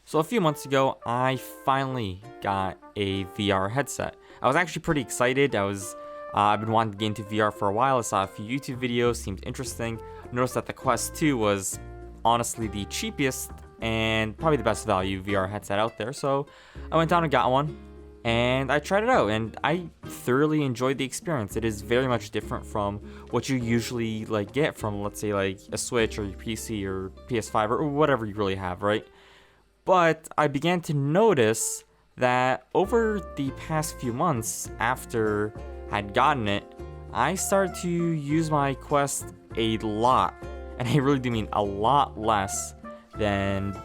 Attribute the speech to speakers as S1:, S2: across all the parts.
S1: So a few months ago, I finally got a VR headset. I was actually pretty excited. I've been wanting to get into VR for a while. I saw a few YouTube videos, seemed interesting. Noticed that the Quest 2 was honestly the cheapest and probably the best value VR headset out there. So I went down and got one, and I tried it out, and I thoroughly enjoyed the experience. It is very much different from what you usually get from, let's say, like a Switch or your PC or PS5 or whatever you really have, right? But I began to notice that over the past few months after I'd gotten it, I started to use my Quest a lot. And I really do mean a lot less than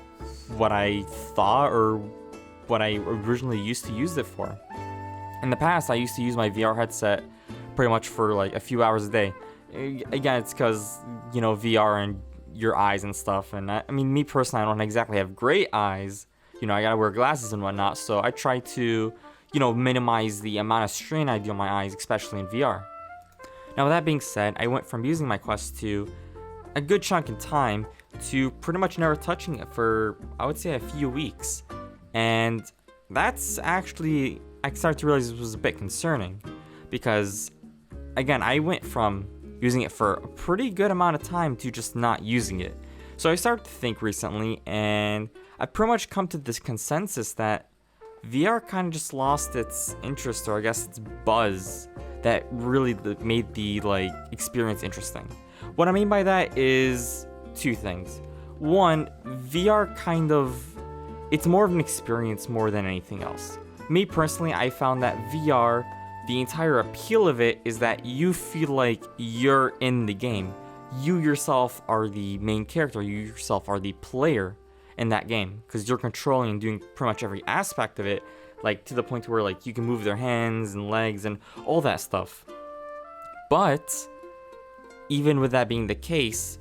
S1: what I thought or what I originally used to use it for. In the past, I used to use my VR headset pretty much for like a few hours a day. Again, it's because, VR and your eyes and stuff, and I mean, me personally, I don't exactly have great eyes. I gotta wear glasses and whatnot, so I try to, minimize the amount of strain I do on my eyes, especially in VR. Now, with that being said, I went from using my Quest 2 a good chunk in time to pretty much never touching it for, I would say, a few weeks. And that's actually, I started to realize this was a bit concerning, because, again, I went from using it for a pretty good amount of time to just not using it. So I started to think recently, and I pretty much come to this consensus that VR kind of just lost its interest, or I guess its buzz, that really made the experience interesting. What I mean by that is two things. One, VR it's more of an experience more than anything else. Me personally, I found that VR, the entire appeal of it is that you feel like you're in the game. You yourself are the main character. You yourself are the player in that game, because you're controlling and doing pretty much every aspect of it, to the point where you can move their hands and legs and all that stuff. But even with that being the case,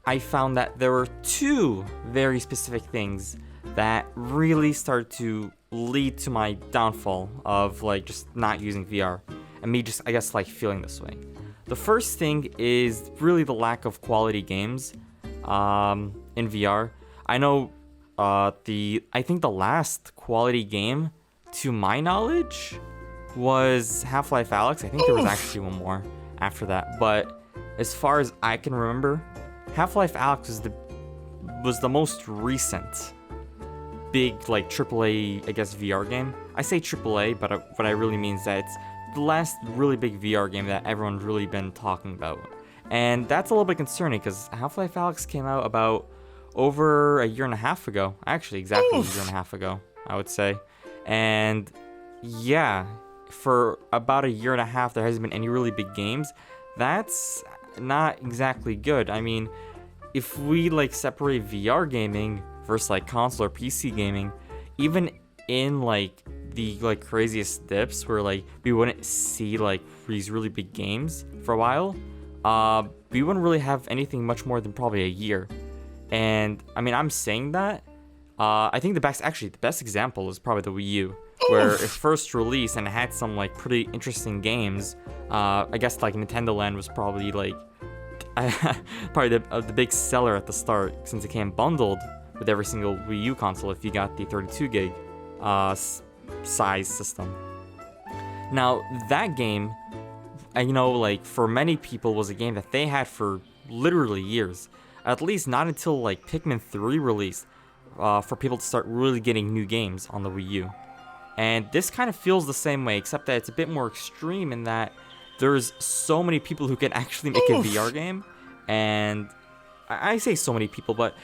S1: I found that there were two very specific things that really started to lead to my downfall of just not using VR, and me just, I guess, feeling this way. The first thing is really the lack of quality games in VR. I know I think the last quality game, to my knowledge, was Half-Life Alyx. I think there was actually one more after that, but as far as I can remember, Half-Life Alyx was the most recent big AAA, I guess, VR game. I say AAA, but what I really mean is that it's the last really big VR game that everyone's really been talking about. And that's a little bit concerning, because Half-Life Alyx came out about over a year and a half ago. Actually, exactly a year and a half ago, I would say. And yeah, for about a year and a half, there hasn't been any really big games. That's not exactly good. I mean, if we separate VR gaming versus console or PC gaming, even in the craziest dips where we wouldn't see these really big games for a while, we wouldn't really have anything much more than probably a year. And I mean, I'm saying that I think the best example is probably the Wii U, where it first released and it had some pretty interesting games. I guess Nintendo Land was probably probably the big seller at the start, since it came bundled with every single Wii U console if you got the 32 gig size system. Now, that game, for many people, was a game that they had for literally years. At least not until Pikmin 3 released, for people to start really getting new games on the Wii U. And this kind of feels the same way, except that it's a bit more extreme in that there's so many people who can actually make a VR game. And I say so many people, but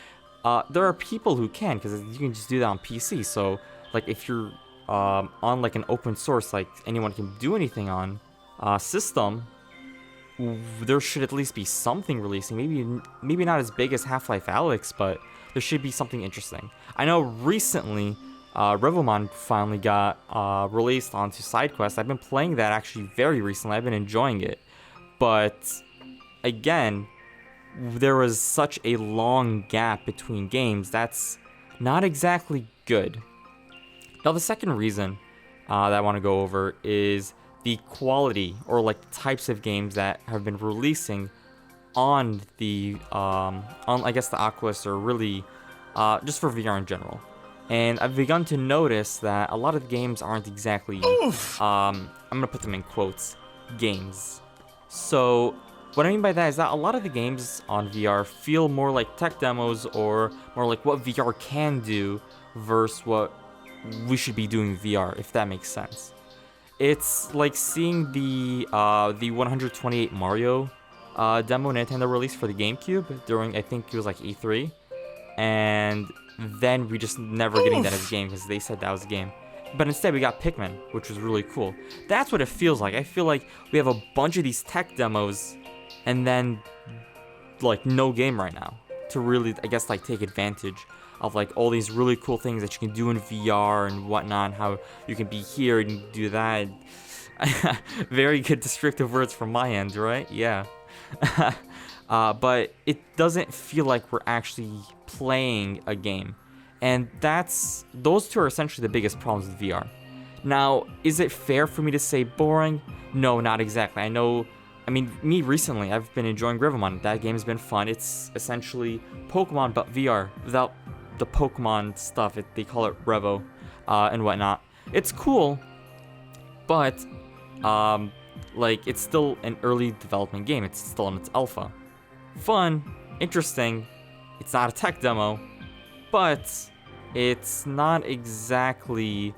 S1: there are people who can, because you can just do that on PC. So if you're on an open source, anyone can do anything on system, there should at least be something releasing. Maybe not as big as Half-Life Alyx, but there should be something interesting. I know recently Revomon finally got released onto SideQuest. I've been playing that actually very recently. I've been enjoying it, but again, there was such a long gap between games. That's not exactly good. Now, the second reason that I want to go over is the quality, or the types of games that have been releasing on the I guess the Oculus, or really just for VR in general. And I've begun to notice that a lot of the games aren't exactly, I'm gonna put them in quotes, games. So what I mean by that is that a lot of the games on VR feel more like tech demos or more like what VR can do versus what we should be doing in VR, if that makes sense. It's like seeing the 128 Mario demo Nintendo released for the GameCube during, I think it was like E3, and then we just never getting that as a game because they said that was a game. But instead we got Pikmin, which was really cool. That's what it feels like. I feel like we have a bunch of these tech demos and then like no game right now to really, I guess, like take advantage of like all these really cool things that you can do in VR and whatnot, how you can be here and do that. Very good descriptive words from my end, right? Yeah. But it doesn't feel like we're actually playing a game. And those two are essentially the biggest problems with VR. Now, is it fair for me to say boring? No, not exactly. I mean, me recently, I've been enjoying Rivamon. That game's been fun. It's essentially Pokemon, but VR, without the Pokemon stuff. They call it Revo, and whatnot. It's cool, but, like, it's still an early development game. It's still in its alpha. Fun, interesting. It's not a tech demo, but it's not exactly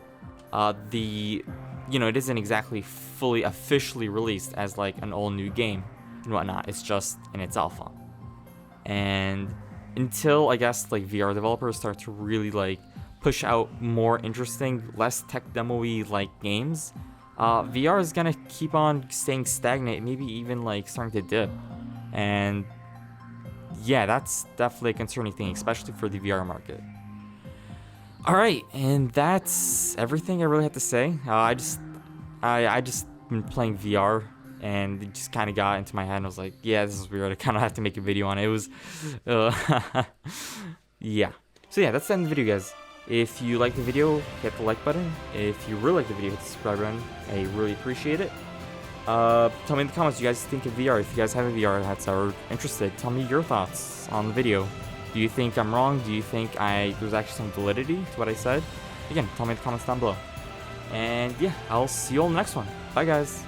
S1: it isn't exactly fully officially released as like an all new game and whatnot. It's just in its alpha. And until, I guess, like VR developers start to really like push out more interesting, less tech demo-y like games, VR is gonna keep on staying stagnant, maybe even like starting to dip. And yeah, that's definitely a concerning thing, especially for the VR market. Alright, and that's everything I really have to say. I just been playing VR, and it just kind of got into my head, and I was like, yeah, this is weird. I kind of have to make a video on it. It was, yeah. So yeah, that's the end of the video, guys. If you like the video, hit the like button. If you really like the video, hit the subscribe button. I really appreciate it. Tell me in the comments what you guys think of VR. If you guys have a VR headset or are interested, tell me your thoughts on the video. Do you think I'm wrong? Do you think there's actually some validity to what I said? Again, tell me in the comments down below. And yeah, I'll see you all in the next one. Bye, guys.